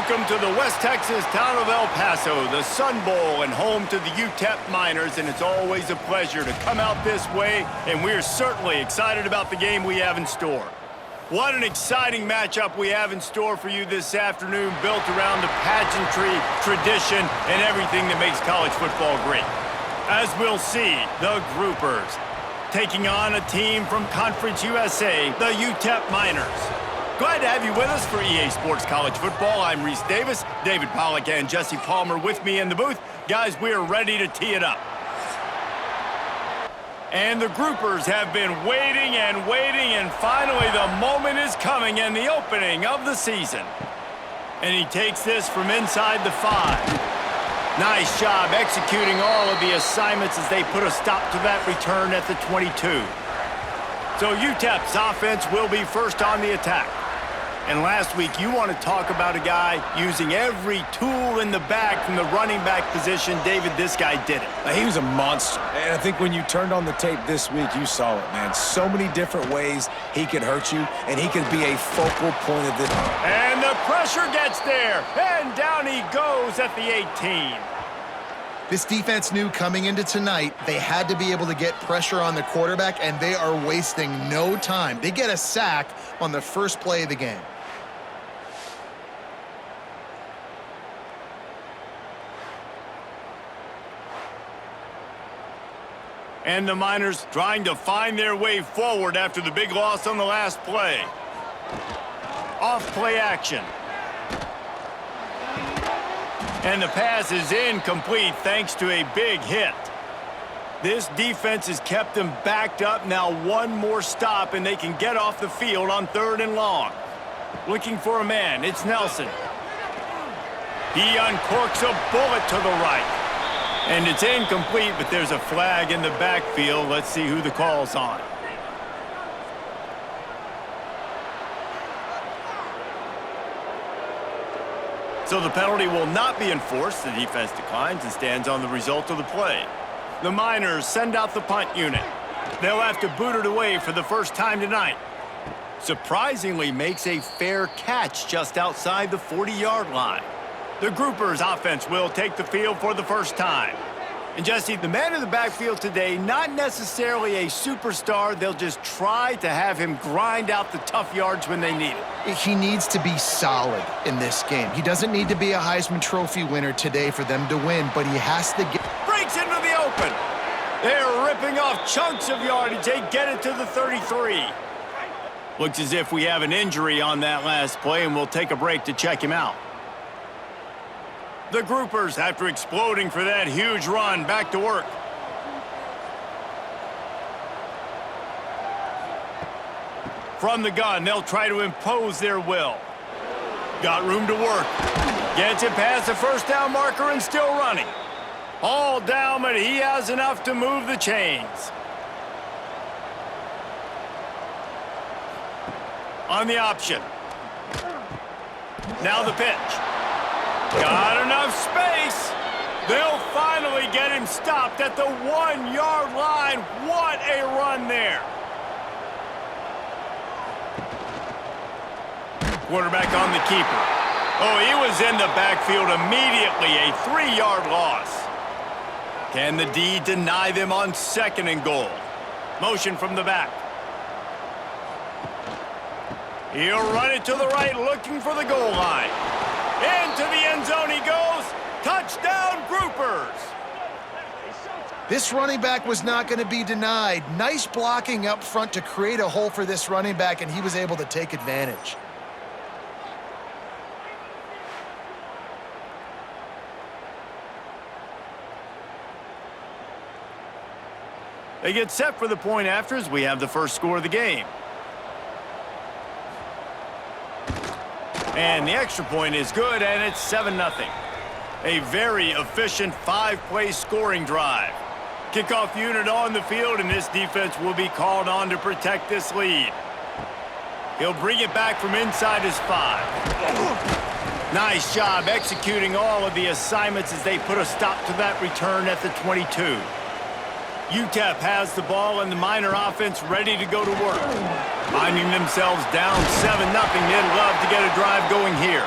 Welcome to the West Texas town of El Paso, the Sun Bowl and home to the UTEP Miners, and it's always a pleasure to come out this way, and we're certainly excited about the game we have in store. What an exciting matchup we have in store for you this afternoon, built around the pageantry, tradition, and everything that makes college football great. As we'll see, the Groupers taking on a team from Conference USA, the UTEP Miners. Glad to have you with us for EA Sports College Football. I'm Reese Davis, David Pollack, and Jesse Palmer with me in the booth. Guys, we are ready to tee it up. And the Groupers have been waiting, and finally the moment is coming and the opening of the season. And he takes this from inside the 5. Nice job executing all of the assignments as they put a stop to that return at the 22. So UTEP's offense will be first on the attack. And last week, you want to talk about a guy using every tool in the bag from the running back position. David, this guy did it. He was a monster. And I think when you turned on the tape this week, you saw it, man. So many different ways he could hurt you, and he could be a focal point of this. And the pressure gets there, and down he goes at the 18. This defense knew coming into tonight they had to be able to get pressure on the quarterback, and they are wasting no time. They get a sack on the first play of the game. And the Miners trying to find their way forward after the big loss on the last play. Off play action. And the pass is incomplete thanks to a big hit. This defense has kept them backed up. Now one more stop and they can get off the field on 3rd and long. Looking for a man, it's Nelson. He uncorks a bullet to the right. And it's incomplete, but there's a flag in the backfield. Let's see who the call's on. So the penalty will not be enforced. The defense declines and stands on the result of the play. The Miners send out the punt unit. They'll have to boot it away for the first time tonight. Surprisingly makes a fair catch just outside the 40-yard line. The Groupers offense will take the field for the first time. And Jesse, the man in the backfield today, not necessarily a superstar. They'll just try to have him grind out the tough yards when they need it. He needs to be solid in this game. He doesn't need to be a Heisman Trophy winner today for them to win, but he has to get... Breaks into the open. They're ripping off chunks of yardage. They get it to the 33. Looks as if we have an injury on that last play, and we'll take a break to check him out. The Groupers, after exploding for that huge run, back to work. From the gun, they'll try to impose their will. Got room to work. Gets it past the first down marker and still running. All down, but he has enough to move the chains. On the option. Now the pitch. Got enough space. They'll finally get him stopped at the 1-yard line. What a run there. Quarterback on the keeper. Oh, he was in the backfield immediately. A 3-yard loss. Can the D deny them on 2nd and goal? Motion from the back. He'll run it to the right, looking for the goal line. Into the end zone he goes. Touchdown, Groupers. This running back was not going to be denied. Nice blocking up front to create a hole for this running back, and he was able to take advantage. They get set for the point after as we have the first score of the game. And the extra point is good, and it's 7-0. A very efficient 5-play scoring drive. Kickoff unit on the field, and this defense will be called on to protect this lead. He'll bring it back from inside his 5. Nice job executing all of the assignments as they put a stop to that return at the 22. UTEP has the ball and the Miner offense ready to go to work. Finding themselves down 7-0, they'd love to get a drive going here.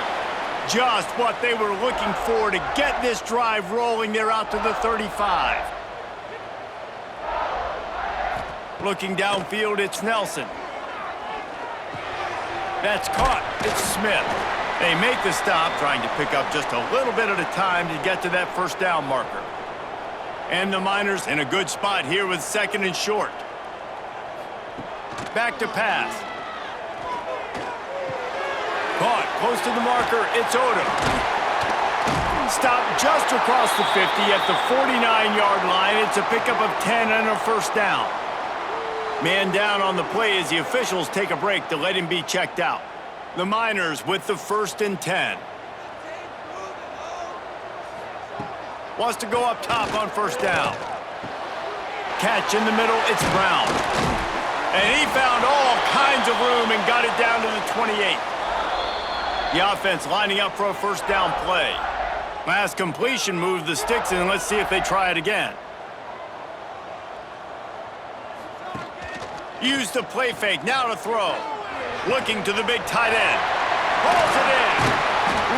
Just what they were looking for to get this drive rolling there out to the 35. Looking downfield, it's Nelson. That's caught. It's Smith. They make the stop, trying to pick up just a little bit at a time to get to that first down marker. And the Miners in a good spot here with 2nd and short. Back to pass. Caught close to the marker. It's Odom. Stopped just across the 50 at the 49-yard line. It's a pickup of 10 and a first down. Man down on the play as the officials take a break to let him be checked out. The Miners with the 1st and 10. Wants to go up top on first down. Catch in the middle, it's Brown. And he found all kinds of room and got it down to the 28. The offense lining up for a first down play. Last completion moved the sticks, and let's see if they try it again. Use the play fake, now to throw. Looking to the big tight end. Pulls it in.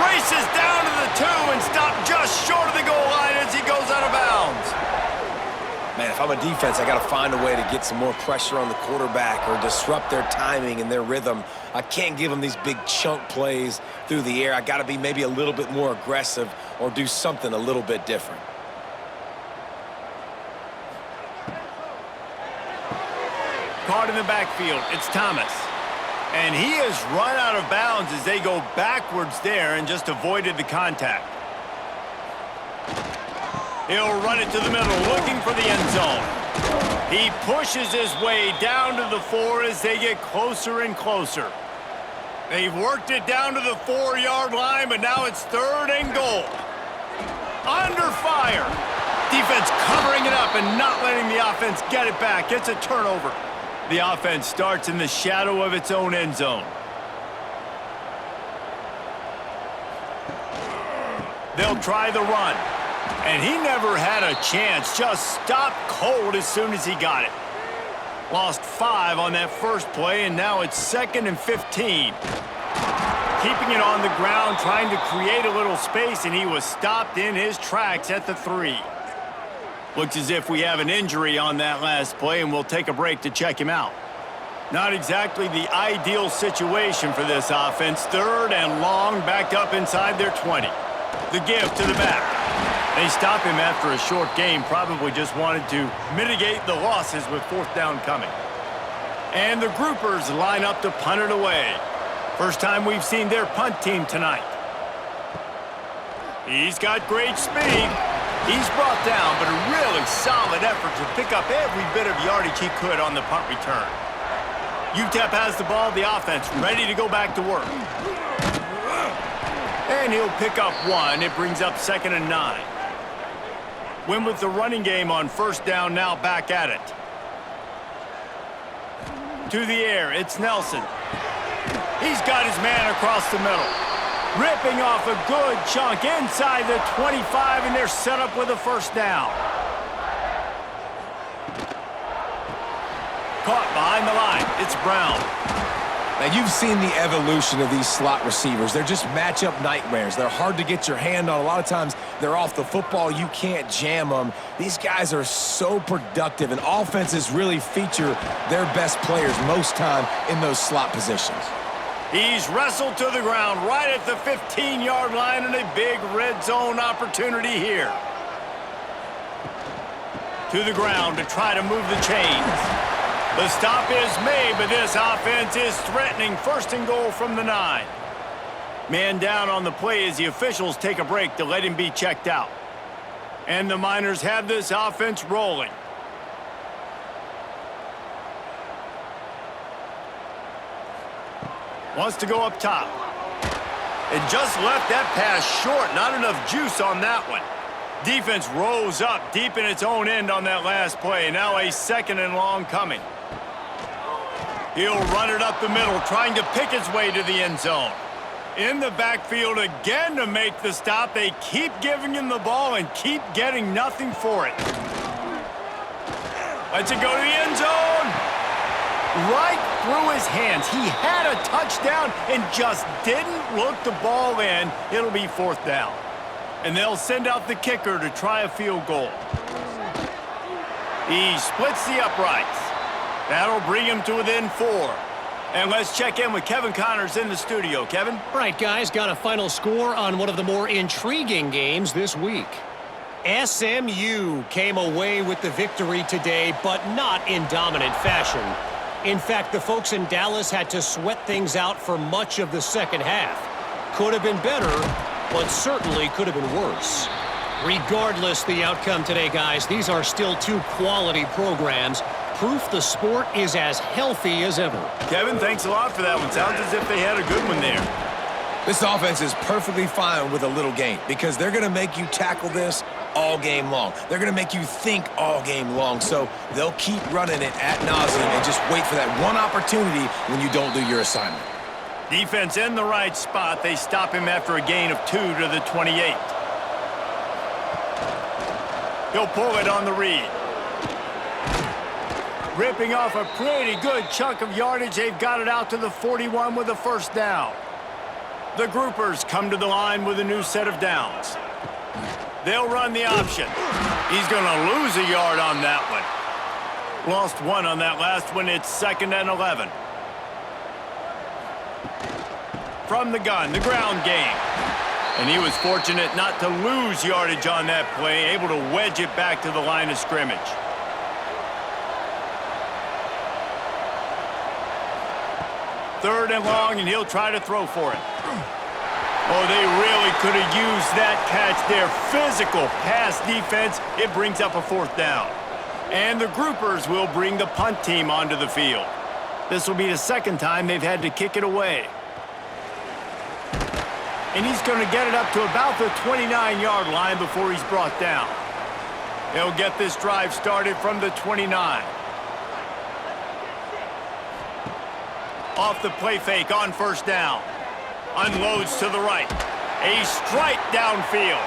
Races down to the 2 and stopped just short of the goal line as he goes out of bounds. Man, if I'm a defense, I got to find a way to get some more pressure on the quarterback or disrupt their timing and their rhythm. I can't give them these big chunk plays through the air. I got to be maybe a little bit more aggressive or do something a little bit different. Caught in the backfield, it's Thomas. And he has run out of bounds as they go backwards there and just avoided the contact. He'll run it to the middle, looking for the end zone. He pushes his way down to the 4 as they get closer and closer. They've worked it down to the 4-yard line, but now it's 3rd and goal. Under fire. Defense covering it up and not letting the offense get it back. It's a turnover. The offense starts in the shadow of its own end zone. They'll try the run. And he never had a chance. Just stopped cold as soon as he got it. Lost 5 on that first play, and now it's 2nd and 15. Keeping it on the ground, trying to create a little space, and he was stopped in his tracks at the 3. Looks as if we have an injury on that last play, and we'll take a break to check him out. Not exactly the ideal situation for this offense. 3rd and long, backed up inside their 20. The give to the back. They stop him after a short game, probably just wanted to mitigate the losses with 4th down coming. And the groupers line up to punt it away. First time we've seen their punt team tonight. He's got great speed. He's brought down, but a really solid effort to pick up every bit of yardage he could on the punt return. UTEP has the ball, the offense ready to go back to work. And he'll pick up 1. It brings up 2nd and 9. Win with the running game on first down, now back at it. To the air, it's Nelson. He's got his man across the middle. Ripping off a good chunk inside the 25, and they're set up with a first down. Caught behind the line, it's Brown. Now, you've seen the evolution of these slot receivers. They're just matchup nightmares. They're hard to get your hand on. A lot of times, they're off the football. You can't jam them. These guys are so productive, and offenses really feature their best players most time in those slot positions. He's wrestled to the ground right at the 15-yard line, and a big red zone opportunity here. To the ground to try to move the chains. The stop is made, but this offense is threatening. 1st and goal from the 9. Man down on the play as the officials take a break to let him be checked out. And the Miners have this offense rolling. Wants to go up top. And just left that pass short. Not enough juice on that one. Defense rose up deep in its own end on that last play. Now a 2nd and long coming. He'll run it up the middle, trying to pick his way to the end zone. In the backfield again to make the stop. They keep giving him the ball and keep getting nothing for it. Lets it go to the end zone. right through his hands. He had a touchdown and just didn't look the ball in. It'll be 4th down. And they'll send out the kicker to try a field goal. He splits the uprights. That'll bring him to within 4. And let's check in with Kevin Connors in the studio. Kevin? All right, guys, got a final score on one of the more intriguing games this week. SMU came away with the victory today, but not in dominant fashion. In fact, the folks in Dallas had to sweat things out for much of the second half. Could have been better, but certainly could have been worse. Regardless the outcome today, guys, these are still 2 quality programs. Proof the sport is as healthy as ever. Kevin, thanks a lot for that one. Sounds as if they had a good one there. This offense is perfectly fine with a little game because they're going to make you tackle this all game long. They're going to make you think all game long. So they'll keep running it ad nauseum and just wait for that one opportunity when you don't do your assignment. Defense in the right spot. They stop him after a gain of 2 to the 28. He'll pull it on the read. Ripping off a pretty good chunk of yardage. They've got it out to the 41 with a 1st down. The groupers come to the line with a new set of downs. They'll run the option. He's going to lose a yard on that one. Lost 1 on that last one. It's 2nd and 11. From the gun, the ground game. And he was fortunate not to lose yardage on that play, able to wedge it back to the line of scrimmage. Third and long, and he'll try to throw for it. Oh, they really could have used that catch there. Physical pass defense. It brings up a 4th down. And the groupers will bring the punt team onto the field. This will be the 2nd time they've had to kick it away. And he's going to get it up to about the 29-yard line before he's brought down. They'll get this drive started from the 29. Off the play fake on 1st down. Unloads to the right. A strike downfield.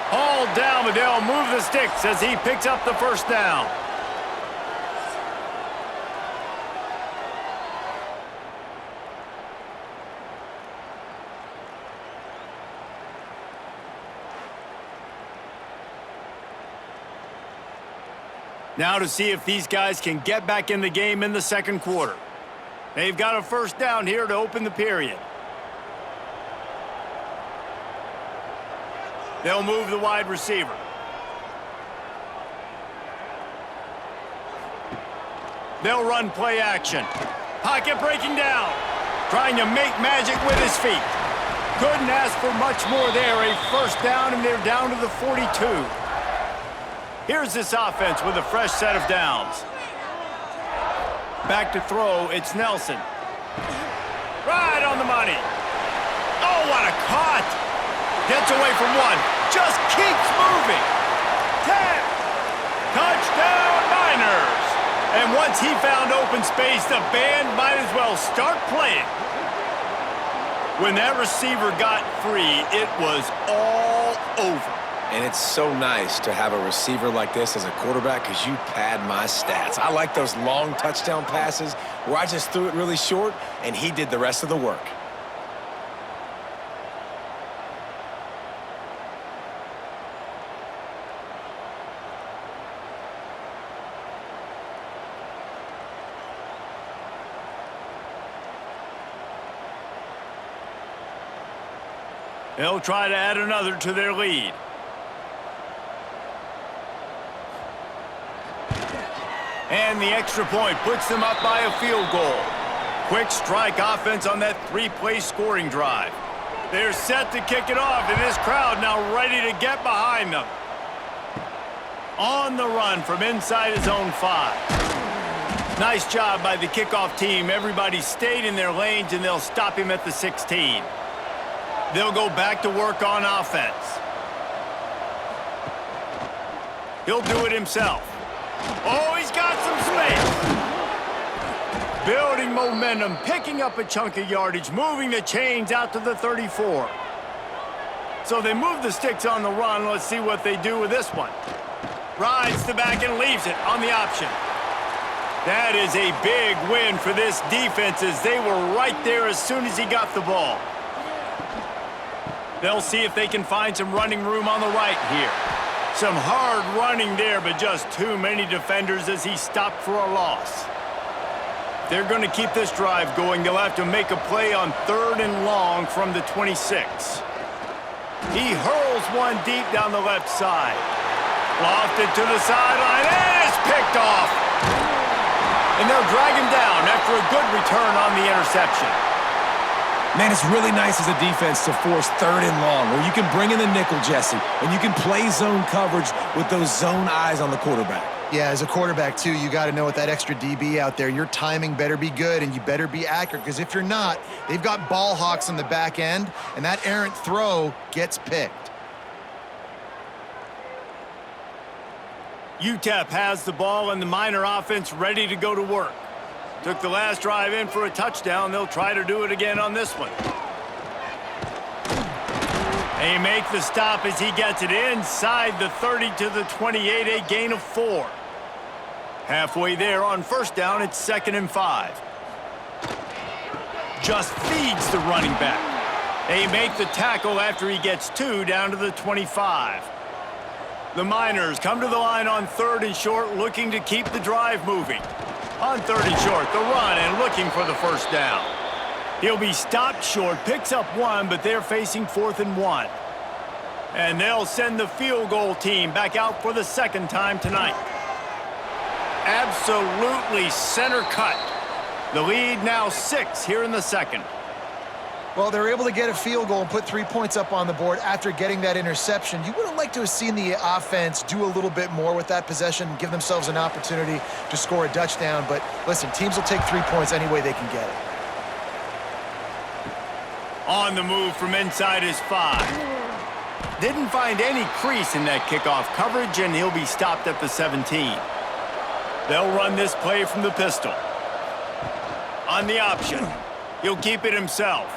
Hauled down, but they'll move the sticks as he picks up the 1st down. Now to see if these guys can get back in the game in the 2nd quarter. They've got a 1st down here to open the period. They'll move the wide receiver. They'll run play action. Pocket breaking down. Trying to make magic with his feet. Couldn't ask for much more there. A 1st down, and they're down to the 42. Here's this offense with a fresh set of downs. Back to throw, it's Nelson. Right on the money. Oh, what a cut. Gets away from 1. Just keeps moving. 10. Touchdown, Miners. And once he found open space, the band might as well start playing. When that receiver got free, it was all over. And it's so nice to have a receiver like this as a quarterback because you pad my stats. I like those long touchdown passes where I just threw it really short and he did the rest of the work. They'll try to add another to their lead. And the extra point puts them up by a field goal. Quick strike offense on that 3-play scoring drive. They're set to kick it off, and this crowd now ready to get behind them. On the run from inside his own 5. Nice job by the kickoff team. Everybody stayed in their lanes, and they'll stop him at the 16. They'll go back to work on offense. He'll do it himself. Oh, he's got some space. Building momentum, picking up a chunk of yardage, moving the chains out to the 34. So they move the sticks on the run. Let's see what they do with this one. Rides the back and leaves it on the option. That is a big win for this defense as they were right there as soon as he got the ball. They'll see if they can find some running room on the right here. Some hard running there, but just too many defenders as he stopped for a loss. They're going to keep this drive going. They'll have to make a play on 3rd and long from the 26. He hurls one deep down the left side. Lofted to the sideline, and it's picked off. And they'll drag him down after a good return on the interception. Man, it's really nice as a defense to force 3rd and long, where you can bring in the nickel, Jesse, and you can play zone coverage with those zone eyes on the quarterback. Yeah, as a quarterback, too, you got to know with that extra DB out there, your timing better be good and you better be accurate, because if you're not, they've got ball hawks on the back end, and that errant throw gets picked. UTEP has the ball and the Miner offense ready to go to work. Took the last drive in for a touchdown. They'll try to do it again on this one. They make the stop as he gets it inside the 30 to the 28, a gain of 4. Halfway there on 1st down, it's 2nd and 5. Just feeds the running back. They make the tackle after he gets 2 down to the 25. The Miners come to the line on 3rd and short, looking to keep the drive moving. On 3rd and short, the run and looking for the 1st down. He'll be stopped short, picks up 1, but they're facing 4th and 1. And they'll send the field goal team back out for the 2nd time tonight. Absolutely center cut. The lead now 6 here in the 2nd. Well, they're able to get a field goal and put 3 points up on the board after getting that interception. You would have liked to have seen the offense do a little bit more with that possession, give themselves an opportunity to score a touchdown. But listen, teams will take 3 points any way they can get it. On the move from inside his 5. Didn't find any crease in that kickoff coverage, and he'll be stopped at the 17. They'll run this play from the pistol. On the option, he'll keep it himself.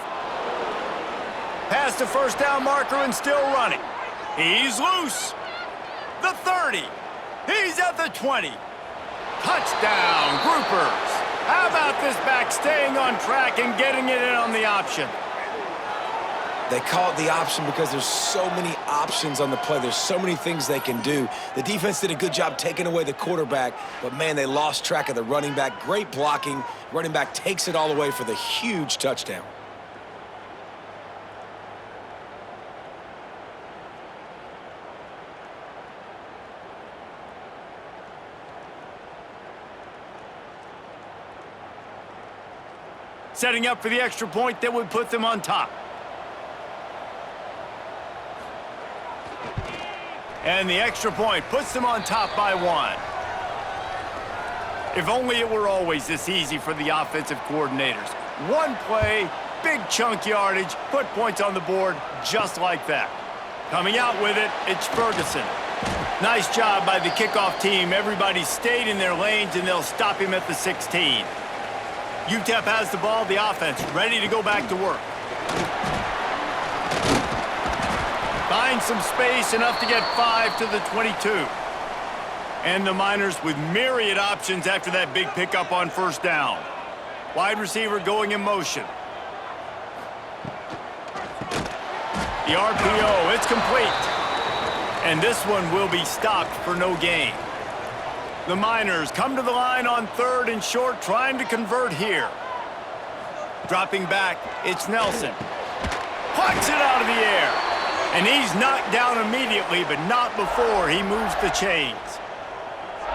Past the 1st down marker and still running. He's loose. The 30. He's at the 20. Touchdown, Groupers. How about this back staying on track and getting it in on the option? They call it the option because there's so many options on the play. There's so many things they can do. The defense did a good job taking away the quarterback, but, man, they lost track of the running back. Great blocking. Running back takes it all away for the huge touchdown. Setting up for the extra point that would put them on top. And the extra point puts them on top by 1. If only it were always this easy for the offensive coordinators. One play, big chunk yardage, put points on the board just like that. Coming out with it, it's Ferguson. Nice job by the kickoff team. Everybody stayed in their lanes, and they'll stop him at the 16. UTEP has the ball, the offense ready to go back to work. Finds some space, enough to get 5 to the 22. And the Miners with myriad options after that big pickup on 1st down. Wide receiver going in motion. The RPO, it's complete. And this one will be stopped for no gain. The Miners come to the line on 3rd and short, trying to convert here. Dropping back, it's Nelson. Plucks it out of the air. And he's knocked down immediately, but not before he moves the chains.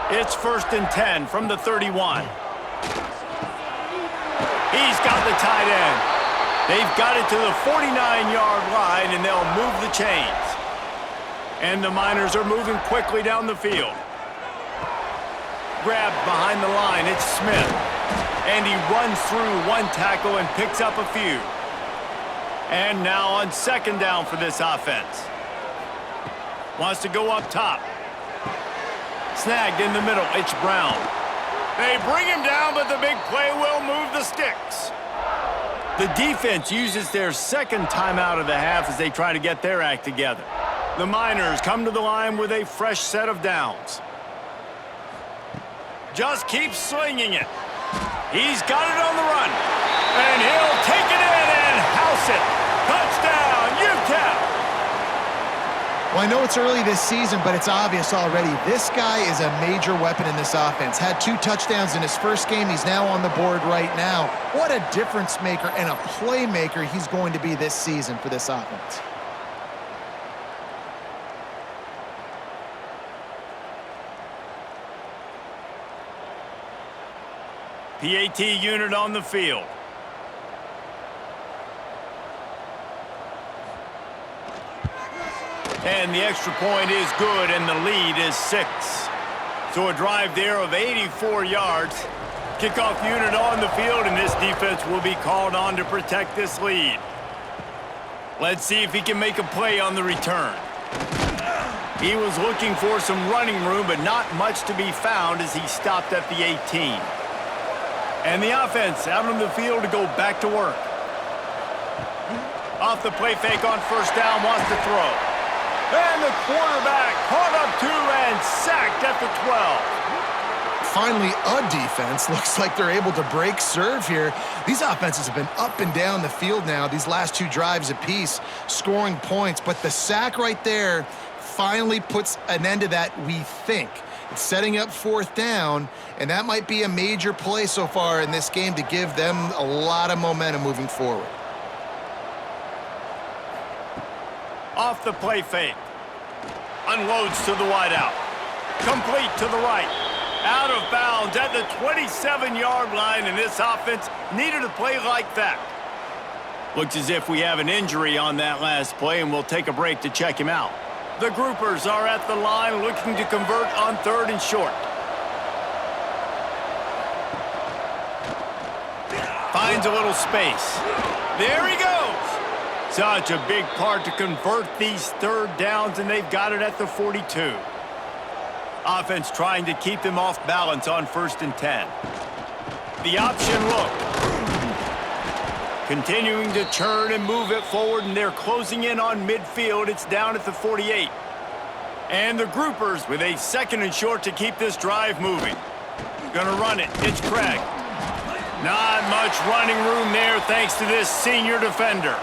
It's 1st and 10 from the 31. He's got the tight end. They've got it to the 49-yard line, and they'll move the chains. And the Miners are moving quickly down the field. Grabbed behind the line, it's Smith. And he runs through one tackle and picks up a few. And now on 2nd down for this offense. Wants to go up top. Snagged in the middle, it's Brown. They bring him down, but the big play will move the sticks. The defense uses their 2nd timeout of the half as they try to get their act together. The Miners come to the line with a fresh set of downs. Just keeps slinging it. He's got it on the run. And he'll take it in and house it. Touchdown, UTEP! Well, I know it's early this season, but it's obvious already. This guy is a major weapon in this offense. Had 2 touchdowns in his first game. He's now on the board right now. What a difference maker and a playmaker he's going to be this season for this offense. PAT unit on the field. And the extra point is good, and the lead is 6. So a drive there of 84 yards. Kickoff unit on the field, and this defense will be called on to protect this lead. Let's see if he can make a play on the return. He was looking for some running room, but not much to be found as he stopped at the 18. And the offense out on the field to go back to work. Off the play fake on first down, wants to throw. And the quarterback caught up 2 and sacked at the 12. Finally, a defense. Looks like they're able to break serve here. These offenses have been up and down the field now, these last 2 drives apiece, scoring points. But the sack right there finally puts an end to that, we think. It's setting up 4th down, and that might be a major play so far in this game to give them a lot of momentum moving forward. Off the play fake. Unloads to the wideout. Complete to the right. Out of bounds at the 27-yard line, and this offense needed a play like that. Looks as if we have an injury on that last play, and we'll take a break to check him out. The groupers are at the line looking to convert on 3rd and short. Finds a little space. There he goes. Such a big part to convert these 3rd downs, and they've got it at the 42. Offense trying to keep them off balance on 1st and 10. The option look. Continuing to turn and move it forward, and they're closing in on midfield. It's down at the 48. And the groupers with a 2nd and short to keep this drive moving. Gonna run it. It's Craig. Not much running room there thanks to this senior defender.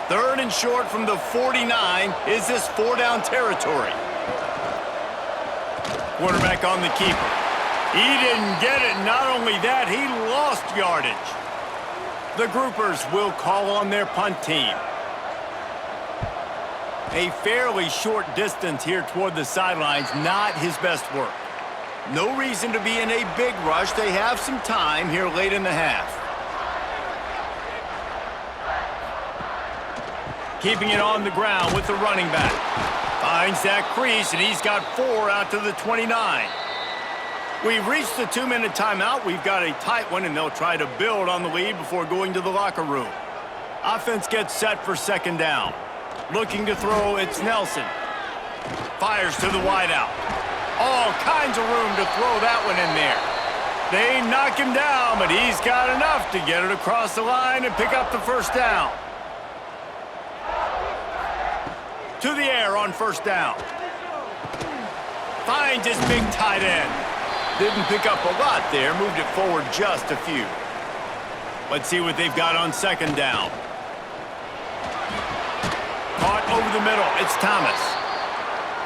3rd and short from the 49. Is this 4-down territory? Quarterback on the keeper. He didn't get it. Not only that, he lost yardage. The groupers will call on their punt team. A fairly short distance here toward the sidelines, not his best work. No reason to be in a big rush. They have some time here late in the half. Keeping it on the ground with the running back. Finds that crease, and he's got 4 out to the 29. We've reached the 2-minute timeout. We've got a tight one, and they'll try to build on the lead before going to the locker room. Offense gets set for 2nd down. Looking to throw, it's Nelson. Fires to the wideout. All kinds of room to throw that one in there. They knock him down, but he's got enough to get it across the line and pick up the 1st down. To the air on 1st down. Finds his big tight end. Didn't pick up a lot there, moved it forward just a few. Let's see what they've got on 2nd down. Caught over the middle, it's Thomas.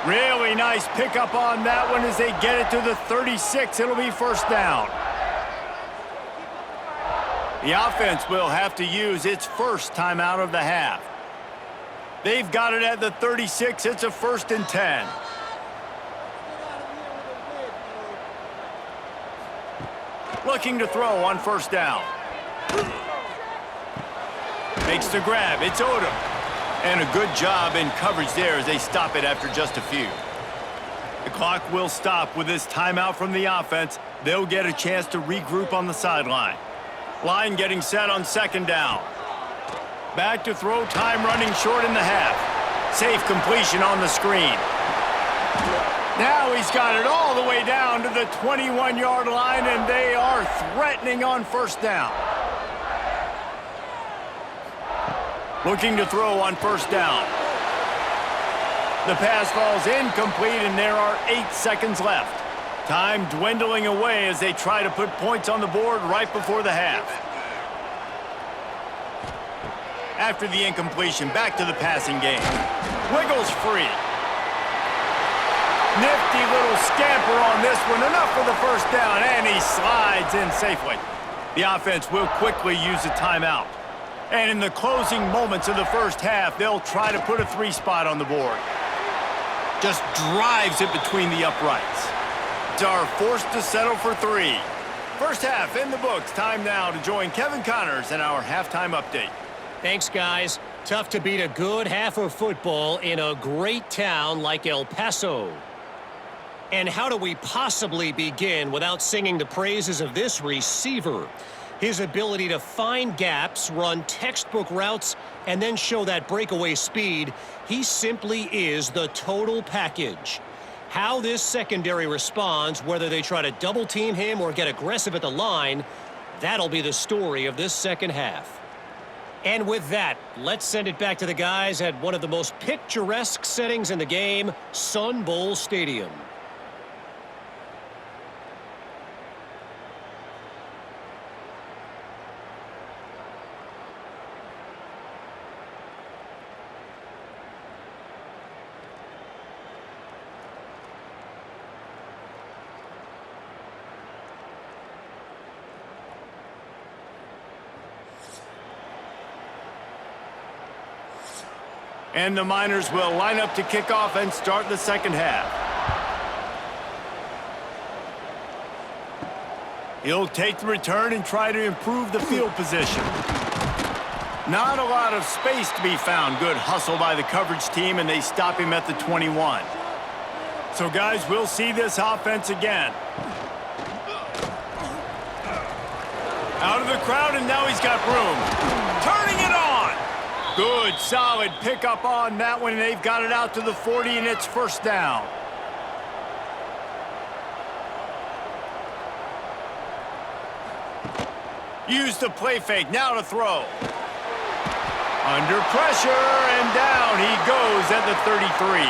Really nice pickup on that one as they get it to the 36. It'll be 1st down. The offense will have to use its 1st timeout of the half. They've got it at the 36. It's a 1st and 10. Looking to throw on 1st down. Makes the grab. It's Odom. And a good job in coverage there as they stop it after just a few. The clock will stop with this timeout from the offense. They'll get a chance to regroup on the sideline. Line getting set on 2nd down. Back to throw, time running short in the half. Safe completion on the screen. Now he's got it all the way down to the 21-yard line, and they are threatening on 1st down. Looking to throw on 1st down. The pass falls incomplete, and there are 8 seconds left. Time dwindling away as they try to put points on the board right before the half. After the incompletion, back to the passing game. Wiggles free. Nifty little scamper on this one. Enough for the first down, and he slides in safely. The offense will quickly use a timeout. And in the closing moments of the first half, they'll try to put a 3 spot on the board. Just drives it between the uprights. Are forced to settle for 3. First half in the books. Time now to join Kevin Connors in our halftime update. Thanks, guys. Tough to beat a good half of football in a great town like El Paso. And how do we possibly begin without singing the praises of this receiver? His ability to find gaps, run textbook routes, and then show that breakaway speed. He simply is the total package. How this secondary responds, whether they try to double-team him or get aggressive at the line, that'll be the story of this second half. And with that, let's send it back to the guys at one of the most picturesque settings in the game, Sun Bowl Stadium. And the Miners will line up to kick off and start the second half. He'll take the return and try to improve the field position. Not a lot of space to be found. Good hustle by the coverage team, and they stop him at the 21. So, guys, we'll see this offense again. Out of the crowd, and now he's got room. Turning it on! Good, solid pickup on that one, and they've got it out to the 40, and it's first down. Use the play fake, now to throw. Under pressure, and down he goes at the 33.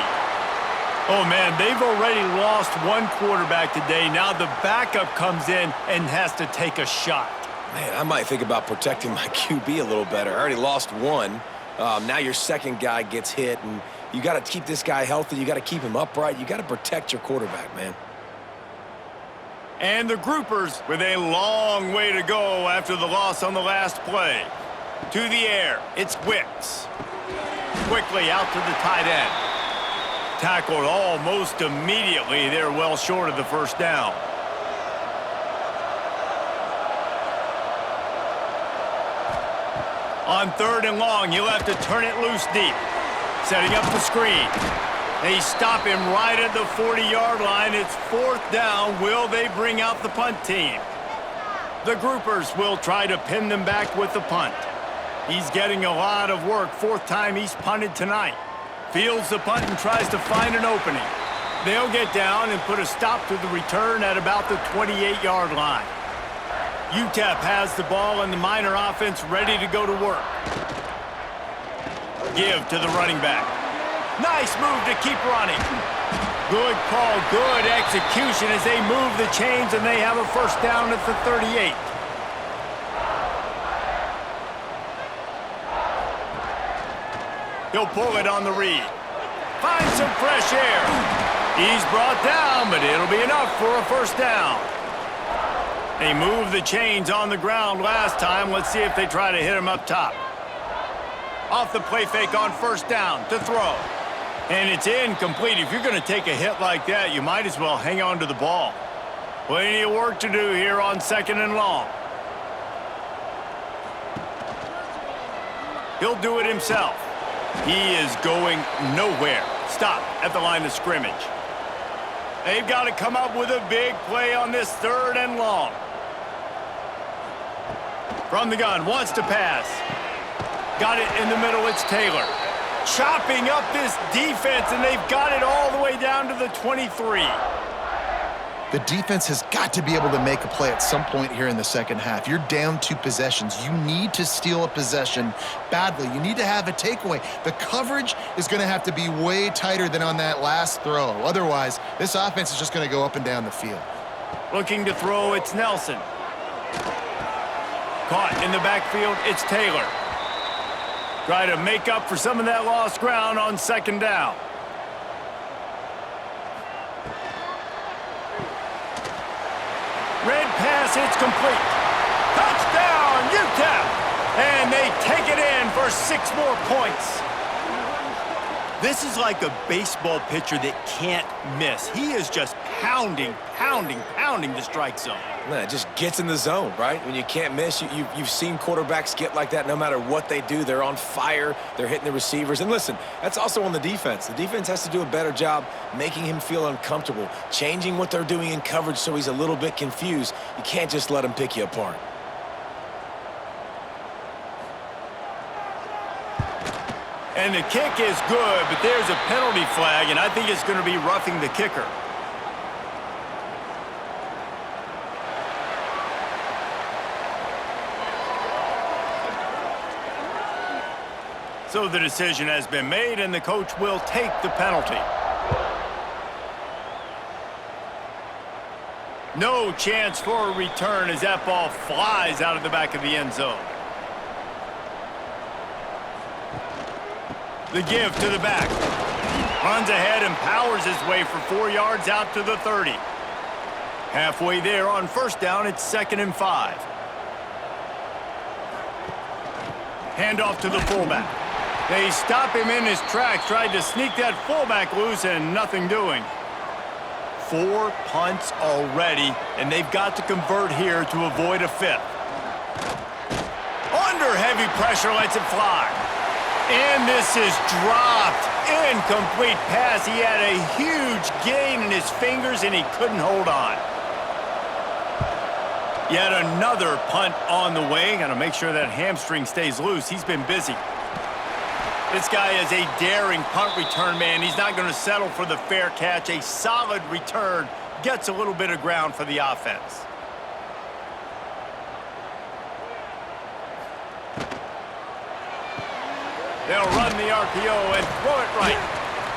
Oh, man, they've already lost one quarterback today. Now the backup comes in and has to take a shot. Man, I might think about protecting my QB a little better. I already lost one. Now your second guy gets hit, and you got to keep this guy healthy. You got to keep him upright. You got to protect your quarterback, man. And the groupers with a long way to go after the loss on the last play. To the air, it's Wicks. Quickly out to the tight end. Tackled almost immediately. They're well short of the first down. On 3rd and long, you'll have to turn it loose deep. Setting up the screen. They stop him right at the 40-yard line. It's 4th down. Will they bring out the punt team? The groupers will try to pin them back with the punt. He's getting a lot of work. 4th time he's punted tonight. Fields the punt and tries to find an opening. They'll get down and put a stop to the return at about the 28-yard line. UTEP has the ball and the Miner offense ready to go to work. Give to the running back. Nice move to keep running. Good call, good execution as they move the chains, and they have a first down at the 38. He'll pull it on the read. Finds some fresh air. He's brought down, but it'll be enough for a first down. They moved the chains on the ground last time. Let's see if they try to hit him up top. Off the play fake on first down to throw. And it's incomplete. If you're going to take a hit like that, you might as well hang on to the ball. Plenty of work to do here on 2nd and long. He'll do it himself. He is going nowhere. Stop at the line of scrimmage. They've got to come up with a big play on this 3rd and long. From the gun, wants to pass. Got it in the middle, it's Taylor. Chopping up this defense, and they've got it all the way down to the 23. The defense has got to be able to make a play at some point here in the second half. You're down 2 possessions. You need to steal a possession badly. You need to have a takeaway. The coverage is going to have to be way tighter than on that last throw. Otherwise, this offense is just going to go up and down the field. Looking to throw, it's Nelson. Caught in the backfield, it's Taylor. Try to make up for some of that lost ground on second down. Red pass, it's complete. Touchdown, UTEP! And they take it in for 6 more points. This is like a baseball pitcher that can't miss. He is just pounding the strike zone. Man, it just gets in the zone, right? When you can't miss, you've seen quarterbacks get like that no matter what they do. They're on fire. They're hitting the receivers. And listen, that's also on the defense. The defense has to do a better job making him feel uncomfortable, changing what they're doing in coverage so he's a little bit confused. You can't just let him pick you apart. And the kick is good, but there's a penalty flag, and I think it's going to be roughing the kicker. So the decision has been made, and the coach will take the penalty. No chance for a return as that ball flies out of the back of the end zone. The give to the back. Runs ahead and powers his way for 4 yards out to the 30. Halfway there on first down, it's 2nd and 5. Handoff to the fullback. They stop him in his tracks, tried to sneak that fullback loose, and nothing doing. 4 punts already, and they've got to convert here to avoid a 5th. Under heavy pressure, lets it fly. And this is dropped. Incomplete pass. He had a huge gain in his fingers, and he couldn't hold on. Yet another punt on the way. Got to make sure that hamstring stays loose. He's been busy. This guy is a daring punt return man. He's not going to settle for the fair catch. A solid return. Gets a little bit of ground for the offense. They'll run the RPO and throw it right.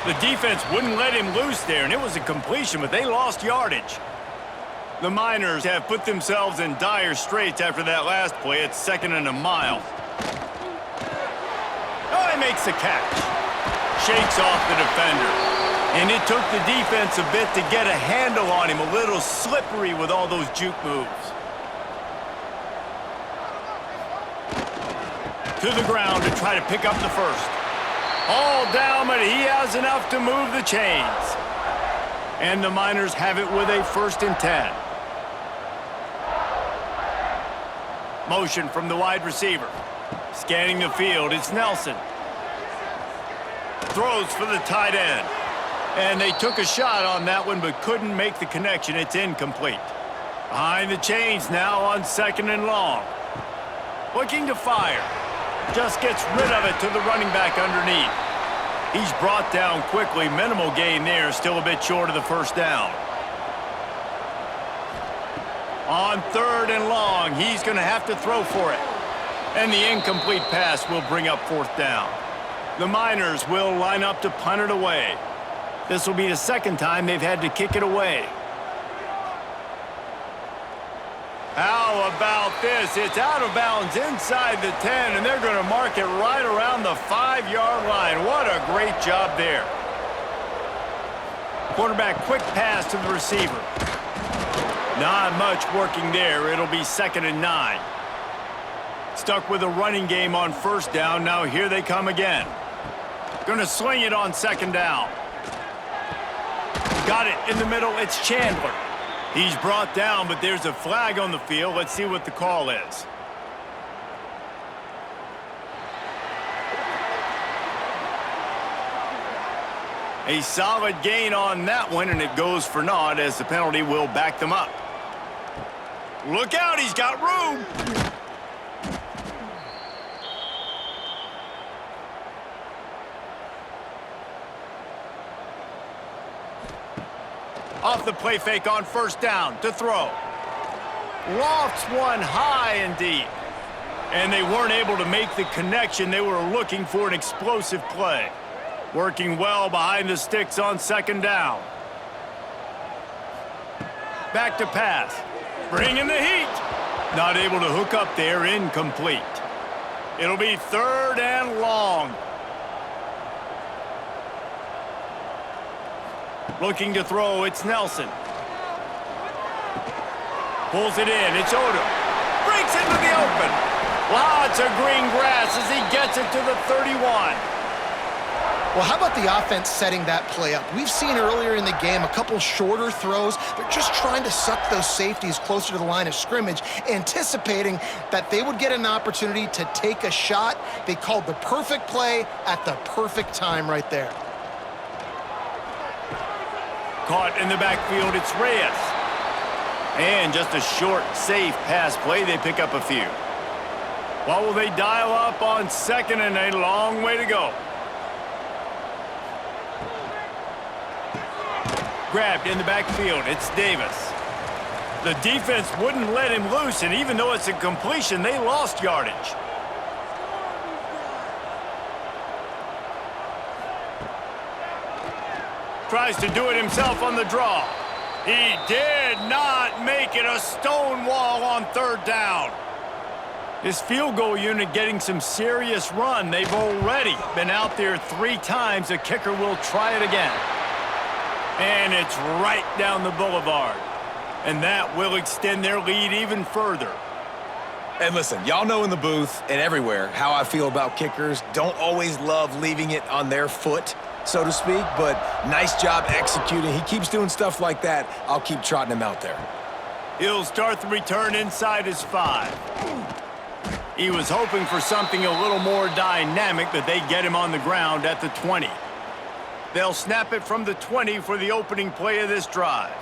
The defense wouldn't let him loose there, and it was a completion, but they lost yardage. The Miners have put themselves in dire straits after that last play. It's 2nd and a mile. Oh, he makes the catch. Shakes off the defender. And it took the defense a bit to get a handle on him. A little slippery with all those juke moves. To the ground to try to pick up the first. All down, but he has enough to move the chains. And the Miners have it with a 1st and 10. Motion from the wide receiver. Scanning the field, it's Nelson. Throws for the tight end. And they took a shot on that one, but couldn't make the connection. It's incomplete. Behind the chains now on 2nd and long. Looking to fire. Just gets rid of it to the running back underneath. He's brought down quickly. Minimal gain there. Still a bit short of the first down. On 3rd and long, he's going to have to throw for it. And the incomplete pass will bring up 4th down. The Miners will line up to punt it away. This will be the 2nd time they've had to kick it away. How about this? It's out of bounds inside the 10, and they're going to mark it right around the 5-yard line. What a great job there. Quarterback quick pass to the receiver. Not much working there. It'll be 2nd and 9. Stuck with a running game on first down. Now here they come again. Going to sling it on 2nd down. Got it in the middle. It's Chandler. He's brought down, but there's a flag on the field. Let's see what the call is. A solid gain on that one, and it goes for naught as the penalty will back them up. Look out, he's got room. Off the play fake on first down to throw. Lofts one high and deep. And they weren't able to make the connection. They were looking for an explosive play. Working well behind the sticks on second down. Back to pass. Bringing the heat. Not able to hook up there, incomplete. It'll be third and long. Looking to throw, it's Nelson. Pulls it in, it's Odom. Breaks into the open. Lots of green grass as he gets it to the 31. Well, how about the offense setting that play up? We've seen earlier in the game a couple shorter throws. They're just trying to suck those safeties closer to the line of scrimmage, anticipating that they would get an opportunity to take a shot. They called the perfect play at the perfect time right there. Caught in the backfield, it's Reyes. And just a short, safe pass play, they pick up a few. What will they dial up on second and a long way to go? Grabbed in the backfield, it's Davis. The defense wouldn't let him loose, and even though it's a completion, they lost yardage. Tries to do it himself on the draw. He did not make it. A stone wall on third down. His field goal unit getting some serious run. They've already been out there 3 times. The kicker will try it again. And it's right down the boulevard. And that will extend their lead even further. And listen, y'all know in the booth and everywhere how I feel about kickers. Don't always love leaving it on their foot, so to speak, but nice job executing. He keeps doing stuff like that. I'll keep trotting him out there. He'll start the return inside his 5. He was hoping for something a little more dynamic, but they get him on the ground at the 20. They'll snap it from the 20 for the opening play of this drive.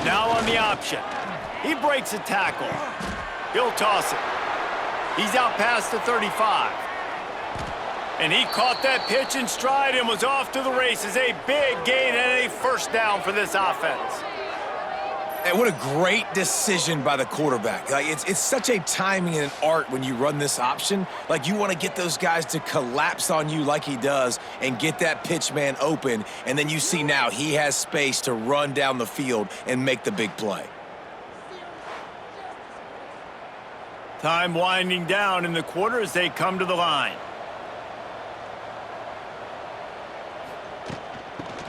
Now on the option. He breaks a tackle. He'll toss it. He's out past the 35. And he caught that pitch in stride and was off to the races. A big gain and a first down for this offense. And what a great decision by the quarterback. Like, it's such a timing and an art when you run this option. Like, you want to get those guys to collapse on you like he does and get that pitch man open. And then you see now he has space to run down the field and make the big play. Time winding down in the quarter as they come to the line.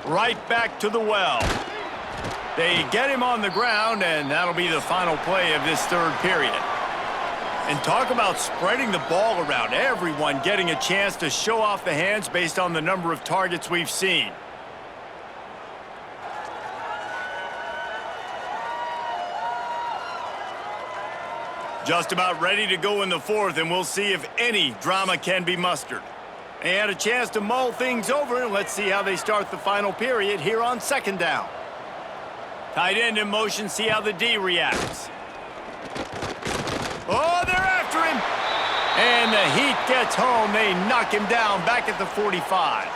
Right back to the well. They get him on the ground, and that'll be the final play of this third period. And talk about spreading the ball around. Everyone getting a chance to show off the hands based on the number of targets we've seen. Just about ready to go in the fourth, and we'll see if any drama can be mustered. They had a chance to mull things over, and let's see how they start the final period here on second down. Tight end in motion, see how the D reacts. Oh, they're after him! And the heat gets home. They knock him down back at the 45.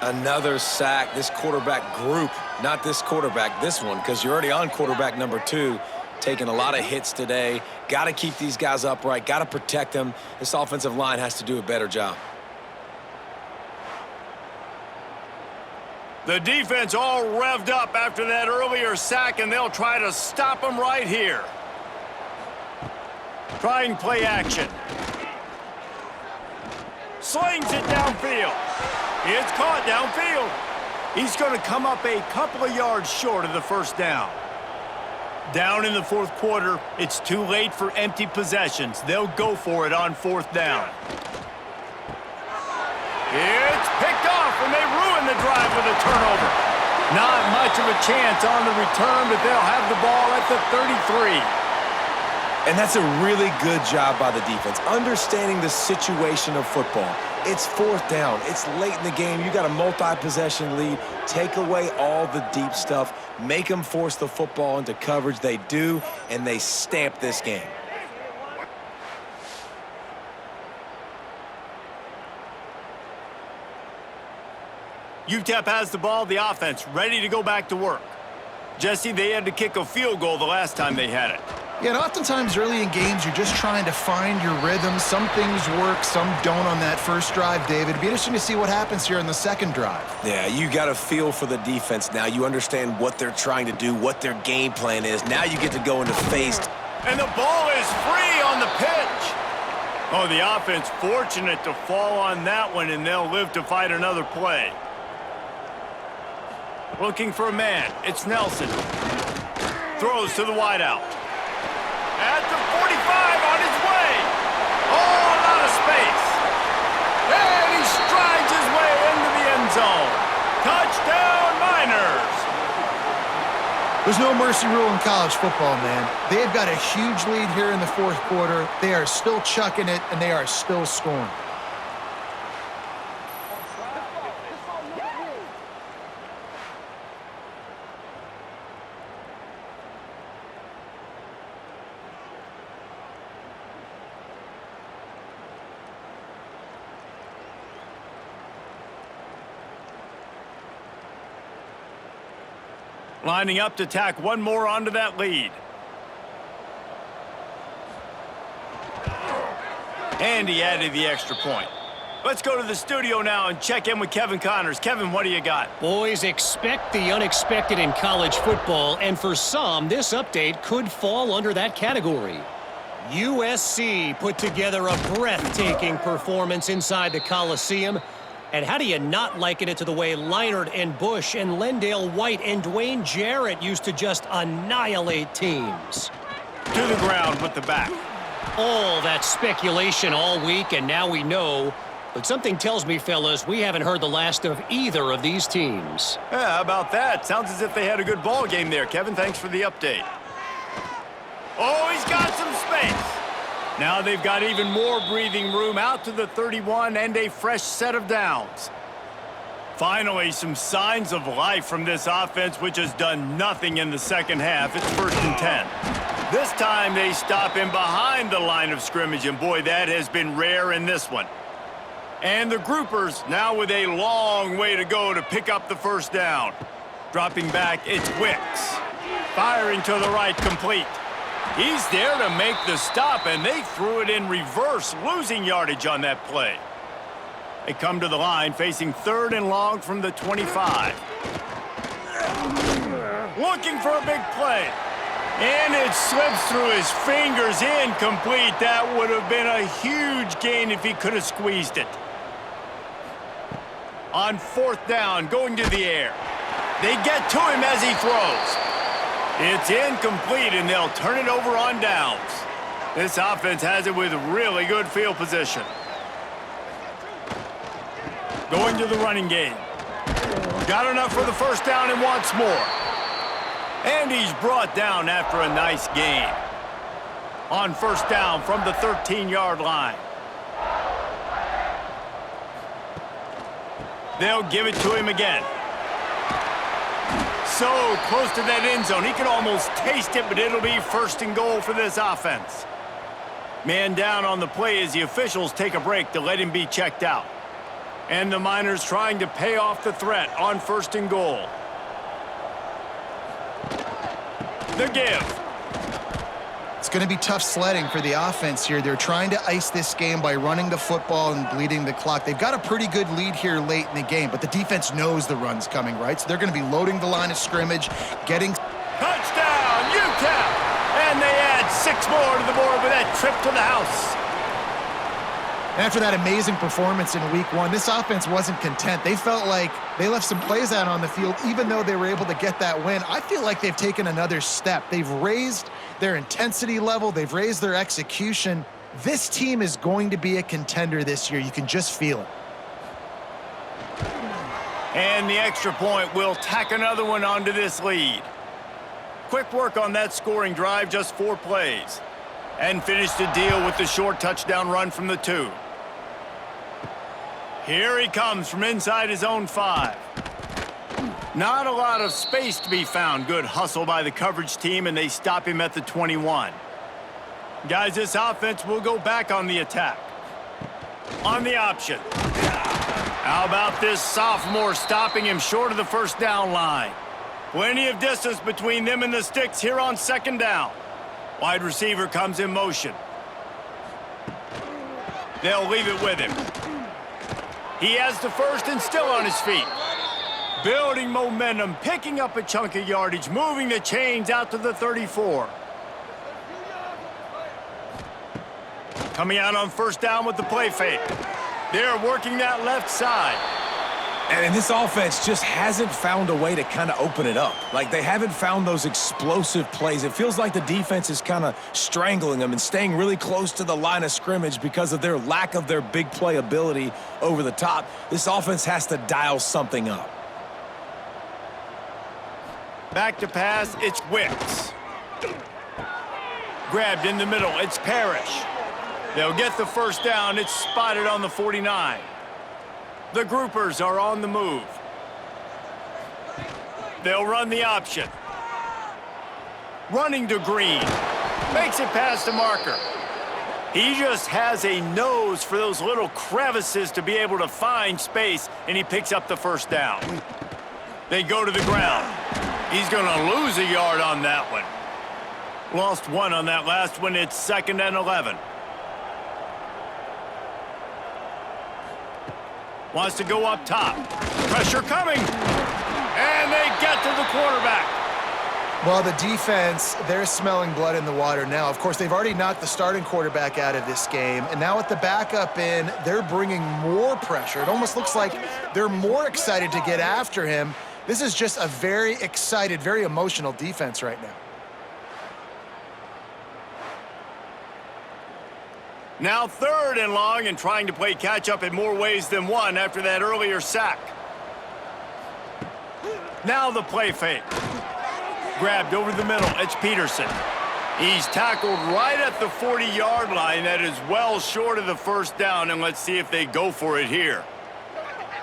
Another sack. This quarterback group, not this quarterback, this one, because you're already on quarterback number 2. Taking a lot of hits today. Got to keep these guys upright. Got to protect them. This offensive line has to do a better job. The defense all revved up after that earlier sack, and they'll try to stop him right here. Trying play action. Slings it downfield. It's caught downfield. He's going to come up a couple of yards short of the first down. Down in the fourth quarter, it's too late for empty possessions. They'll go for it on fourth down. It's picked off, and they ruin the drive with a turnover. Not much of a chance on the return, but they'll have the ball at the 33. And that's a really good job by the defense, understanding the situation of football. It's fourth down. It's late in the game. You got a multi-possession lead. Take away all the deep stuff. Make them force the football into coverage. They do, and they stamp this game. UTEP has the ball, the offense ready to go back to work. Jesse, they had to kick a field goal the last time they had it. Yeah, and oftentimes early in games, you're just trying to find your rhythm. Some things work, some don't on that first drive, David. It'd be interesting to see what happens here in the second drive. Yeah, you got a feel for the defense now. You understand what they're trying to do, what their game plan is. Now you get to go into phase. And the ball is free on the pitch. Oh, the offense fortunate to fall on that one, and they'll live to fight another play. Looking for a man. It's Nelson. Throws to the wideout. At the 45 on his way. Oh, a lot of space. And he strides his way into the end zone. Touchdown, Miners. There's no mercy rule in college football, man. They've got a huge lead here in the fourth quarter. They are still chucking it, and they are still scoring. Lining up to tack one more onto that lead. And he added the extra point. Let's go to the studio now and check in with Kevin Connors. Kevin, what do you got? Boys, expect the unexpected in college football, and for some, this update could fall under that category. USC put together a breathtaking performance inside the Coliseum. And how do you not liken it to the way Leinart and Bush and Lendale White and Dwayne Jarrett used to just annihilate teams? To the ground with the back. All that speculation all week, and now we know. But something tells me, fellas, we haven't heard the last of either of these teams. Yeah, how about that? Sounds as if they had a good ball game there, Kevin. Thanks for the update. Oh, he's got some space. Now they've got even more breathing room out to the 31 and a fresh set of downs. Finally, some signs of life from this offense, which has done nothing in the second half. It's 1st and 10. This time they stop him behind the line of scrimmage, and boy, that has been rare in this one. And the groupers now with a long way to go to pick up the first down. Dropping back, it's Wicks. Firing to the right, complete. He's there to make the stop, and they threw it in reverse, losing yardage on that play. They come to the line, facing 3rd and long from the 25. Looking for a big play. And it slips through his fingers, incomplete. That would have been a huge gain if he could have squeezed it. On 4th down, going to the air. They get to him as he throws. It's incomplete, and they'll turn it over on downs. This offense has it with really good field position. Going to the running game. Got enough for the first down and wants more. And he's brought down after a nice gain. On 1st down from the 13-yard line. They'll give it to him again. So close to that end zone. He can almost taste it, but it'll be 1st and goal for this offense. Man down on the play as the officials take a break to let him be checked out. And the Miners trying to pay off the threat on 1st and goal. The give. It's going to be tough sledding for the offense here. They're trying to ice this game by running the football and bleeding the clock. They've got a pretty good lead here late in the game, but the defense knows the run's coming, right? So they're going to be loading the line of scrimmage, getting... Touchdown, UTEP! And they add 6 more to the board with that trip to the house. After that amazing performance in week 1, this offense wasn't content. They felt like they left some plays out on the field, even though they were able to get that win. I feel like they've taken another step. They've raised their intensity level. They've raised their execution. This team is going to be a contender this year. You can just feel it. And the extra point will tack another one onto this lead. Quick work on that scoring drive, just 4 plays. And finished the deal with the short touchdown run from the 2. Here he comes from inside his own 5. Not a lot of space to be found. Good hustle by the coverage team, and they stop him at the 21. Guys, this offense will go back on the attack. On the option. How about this sophomore stopping him short of the first down line? Plenty of distance between them and the sticks here on second down. Wide receiver comes in motion. They'll leave it with him. He has the first and still on his feet. Building momentum, picking up a chunk of yardage, moving the chains out to the 34. Coming out on first down with the play fake. They're working that left side. And this offense just hasn't found a way to kind of open it up. Like, they haven't found those explosive plays. It feels like the defense is kind of strangling them and staying really close to the line of scrimmage because of their lack of their big play ability over the top. This offense has to dial something up. Back to pass, it's Wicks. Grabbed in the middle, it's Parrish. They'll get the first down, it's spotted on the 49. The groupers are on the move. They'll run the option. Running to Green. Makes it past the marker. He just has a nose for those little crevices to be able to find space, and he picks up the first down. They go to the ground. He's going to lose a yard on that one. Lost one on that last one. It's 2nd and 11. Wants to go up top. Pressure coming. And they get to the quarterback. Well, the defense, they're smelling blood in the water now. Of course, they've already knocked the starting quarterback out of this game. And now with the backup in, they're bringing more pressure. It almost looks like they're more excited to get after him. This is just a very excited, very emotional defense right now. Now 3rd and long and trying to play catch-up in more ways than one after that earlier sack. Now the play fake. Grabbed over the middle. It's Peterson. He's tackled right at the 40-yard line. That is well short of the first down, and let's see if they go for it here.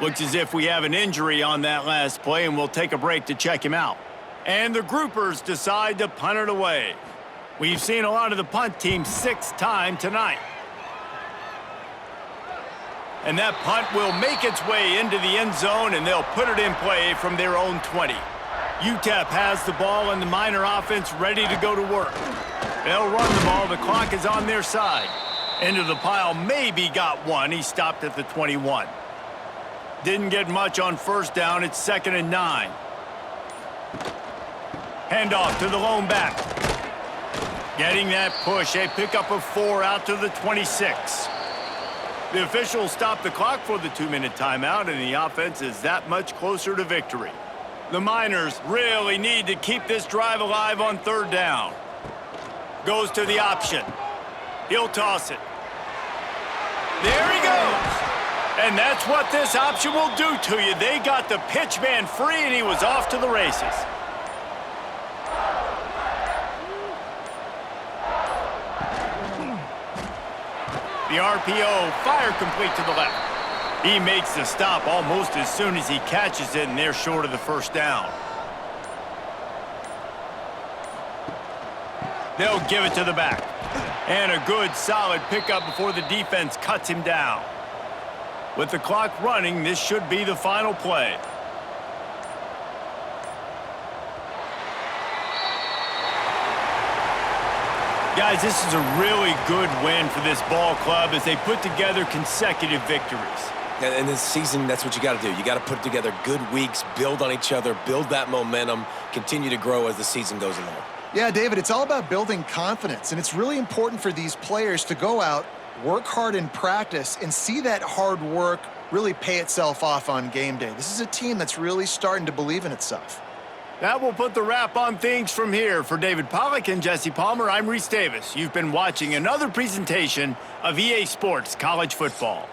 Looks as if we have an injury on that last play, and we'll take a break to check him out. And the groupers decide to punt it away. We've seen a lot of the punt team 6th time tonight. And that punt will make its way into the end zone, and they'll put it in play from their own 20. UTEP has the ball, and the Miner offense ready to go to work. They'll run the ball. The clock is on their side. Into the pile, maybe got one. He stopped at the 21. Didn't get much on first down. It's 2nd and 9. Handoff to the lone back. Getting that push. A pickup of 4 out to the 26. The officials stop the clock for the 2-minute timeout, and the offense is that much closer to victory. The Miners really need to keep this drive alive on 3rd down. Goes to the option. He'll toss it. There he goes. And that's what this option will do to you. They got the pitch man free, and he was off to the races. The RPO, fire complete to the left. He makes the stop almost as soon as he catches it, and they're short of the first down. They'll give it to the back. And a good, solid pickup before the defense cuts him down. With the clock running, this should be the final play. Guys, this is a really good win for this ball club as they put together consecutive victories. And this season, that's what you got to do. You got to put together good weeks, build on each other, build that momentum, continue to grow as the season goes along. Yeah, David, it's all about building confidence, and it's really important for these players to go out, work hard in practice, and see that hard work really pay itself off on game day. This is a team that's really starting to believe in itself. That will put the wrap on things from here. For David Pollack and Jesse Palmer, I'm Reese Davis. You've been watching another presentation of EA Sports College Football.